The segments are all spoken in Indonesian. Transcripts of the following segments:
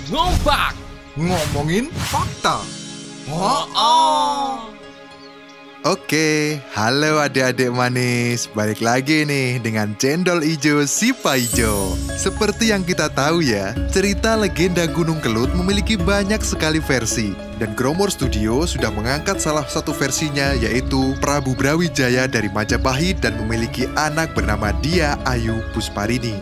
Ngompak. Ngomongin fakta. Oh. Oke, halo adik-adik manis. Balik lagi nih dengan Cendol Ijo si Paijo. Seperti yang kita tahu ya, cerita legenda Gunung Kelut memiliki banyak sekali versi. Dan Gromor Studio sudah mengangkat salah satu versinya, yaitu Prabu Brawijaya dari Majapahit dan memiliki anak bernama Dia Ayu Pusparini.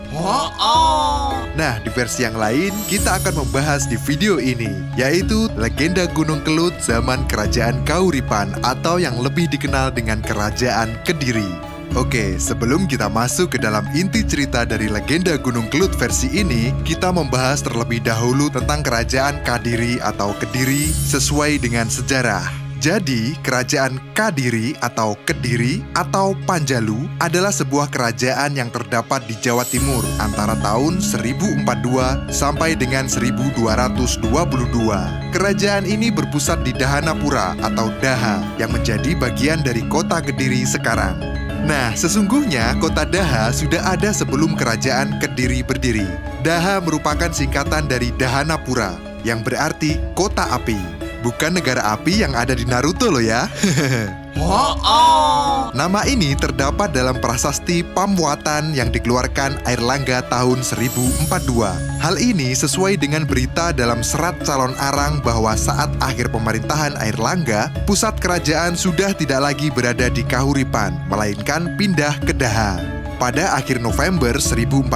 Nah, di versi yang lain kita akan membahas di video ini, yaitu legenda Gunung Kelut zaman Kerajaan Kauripan atau yang lebih dikenal dengan Kerajaan Kediri. Oke, sebelum kita masuk ke dalam inti cerita dari legenda Gunung Kelut versi ini, kita membahas terlebih dahulu tentang Kerajaan Kadiri atau Kediri sesuai dengan sejarah. Jadi, Kerajaan Kadiri atau Kediri atau Panjalu adalah sebuah kerajaan yang terdapat di Jawa Timur antara tahun 1042 sampai dengan 1222. Kerajaan ini berpusat di Dahanapura atau Daha yang menjadi bagian dari kota Kediri sekarang. Nah, sesungguhnya kota Daha sudah ada sebelum Kerajaan Kediri berdiri. Daha merupakan singkatan dari Dahanapura yang berarti kota api. Bukan negara api yang ada di Naruto loh ya. Nama ini terdapat dalam prasasti Pamwatan yang dikeluarkan Airlangga tahun 1042. Hal ini sesuai dengan berita dalam serat calon arang bahwa saat akhir pemerintahan Airlangga, pusat kerajaan sudah tidak lagi berada di Kahuripan, melainkan pindah ke Daha. Pada akhir November 1042,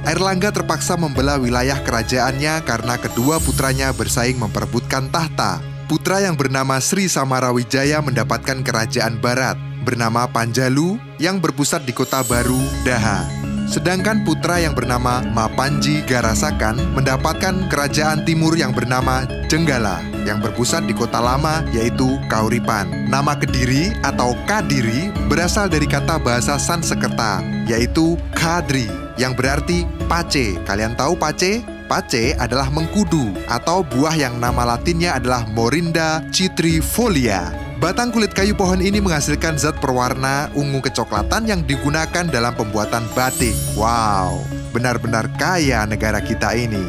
Airlangga terpaksa membelah wilayah kerajaannya karena kedua putranya bersaing memperebutkan tahta. Putra yang bernama Sri Samarawijaya mendapatkan kerajaan barat, bernama Panjalu, yang berpusat di kota baru, Daha. Sedangkan putra yang bernama Mapanji Garasakan mendapatkan kerajaan timur yang bernama Jenggala, yang berpusat di kota lama yaitu Kauripan. Nama Kediri atau Kadiri berasal dari kata bahasa Sanskerta, yaitu Kadri, yang berarti pace. Kalian tahu pace? Pace adalah mengkudu atau buah yang nama latinnya adalah Morinda citrifolia. Batang kulit kayu pohon ini menghasilkan zat perwarna ungu kecoklatan yang digunakan dalam pembuatan batik. Wow, benar-benar kaya negara kita ini.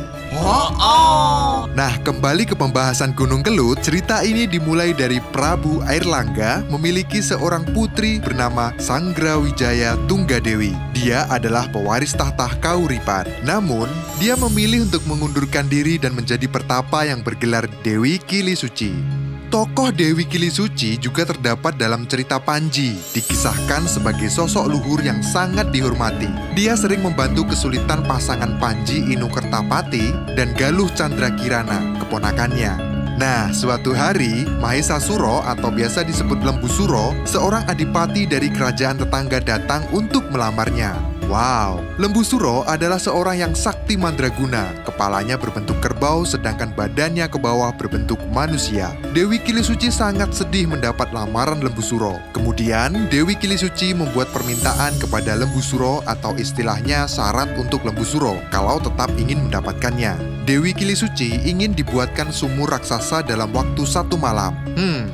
Nah, kembali ke pembahasan Gunung Kelut, cerita ini dimulai dari Prabu Airlangga memiliki seorang putri bernama Sanggrawijaya Tunggadewi. Dia adalah pewaris tahta Kauripan. Namun, dia memilih untuk mengundurkan diri dan menjadi pertapa yang bergelar Dewi Kilisuci. Tokoh Dewi Kilisuci juga terdapat dalam cerita Panji, dikisahkan sebagai sosok luhur yang sangat dihormati. Dia sering membantu kesulitan pasangan Panji Inukertapati dan Galuh Candrakirana, keponakannya. Nah, suatu hari, Mahesasuro atau biasa disebut Lembu Suro, seorang adipati dari kerajaan tetangga datang untuk melamarnya. Wow, Lembu Suro adalah seorang yang sakti mandraguna. Kepalanya berbentuk kerbau, sedangkan badannya ke bawah berbentuk manusia. Dewi Kilisuci sangat sedih mendapat lamaran Lembu Suro. Kemudian, Dewi Kilisuci membuat permintaan kepada Lembu Suro atau istilahnya syarat untuk Lembu Suro kalau tetap ingin mendapatkannya. Dewi Kilisuci ingin dibuatkan sumur raksasa dalam waktu 1 malam.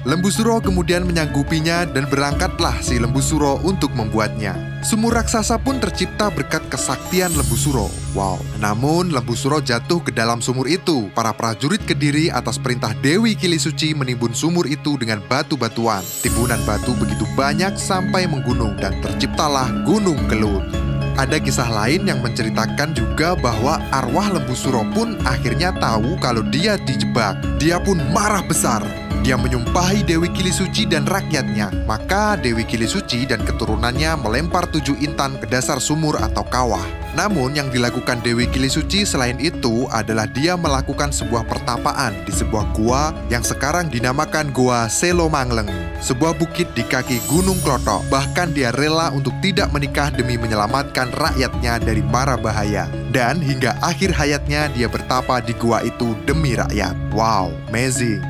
Lembu Suro kemudian menyanggupinya dan berangkatlah si Lembu Suro untuk membuatnya. Sumur raksasa pun tercipta berkat kesaktian Lembu Suro. Wow, namun Lembu Suro jatuh ke dalam sumur itu. Para prajurit Kediri atas perintah Dewi Kilisuci menimbun sumur itu dengan batu-batuan. Timbunan batu begitu banyak sampai menggunung dan terciptalah Gunung Kelut. Ada kisah lain yang menceritakan juga bahwa arwah Lembu Suro pun akhirnya tahu kalau dia dijebak. Dia pun marah besar. Dia menyumpahi Dewi Kilisuci dan rakyatnya. Maka Dewi Kilisuci dan keturunannya melempar 7 intan ke dasar sumur atau kawah. Namun yang dilakukan Dewi Kilisuci selain itu adalah dia melakukan sebuah pertapaan di sebuah gua yang sekarang dinamakan Goa Selomangleng, sebuah bukit di kaki Gunung Klotok. Bahkan dia rela untuk tidak menikah demi menyelamatkan rakyatnya dari mara bahaya. Dan hingga akhir hayatnya dia bertapa di gua itu demi rakyat. Wow, amazing.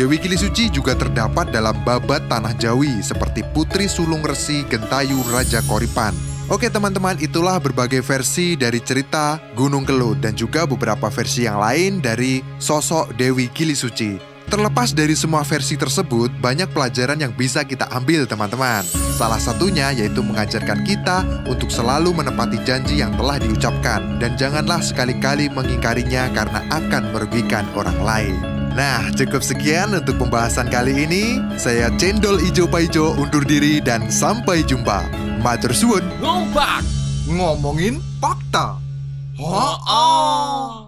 Dewi Kilisuci juga terdapat dalam babat Tanah Jawi seperti Putri Sulung Resi Gentayu Raja Koripan. Oke teman-teman, itulah berbagai versi dari cerita Gunung Kelut dan juga beberapa versi yang lain dari sosok Dewi Kilisuci. Terlepas dari semua versi tersebut, banyak pelajaran yang bisa kita ambil teman-teman. Salah satunya yaitu mengajarkan kita untuk selalu menepati janji yang telah diucapkan. Dan janganlah sekali-kali mengingkarinya karena akan merugikan orang lain. Nah, cukup sekian untuk pembahasan kali ini. Saya Cendol Ijo Paijo undur diri dan sampai jumpa. Matur suwun. Ngomong fakta. Oh.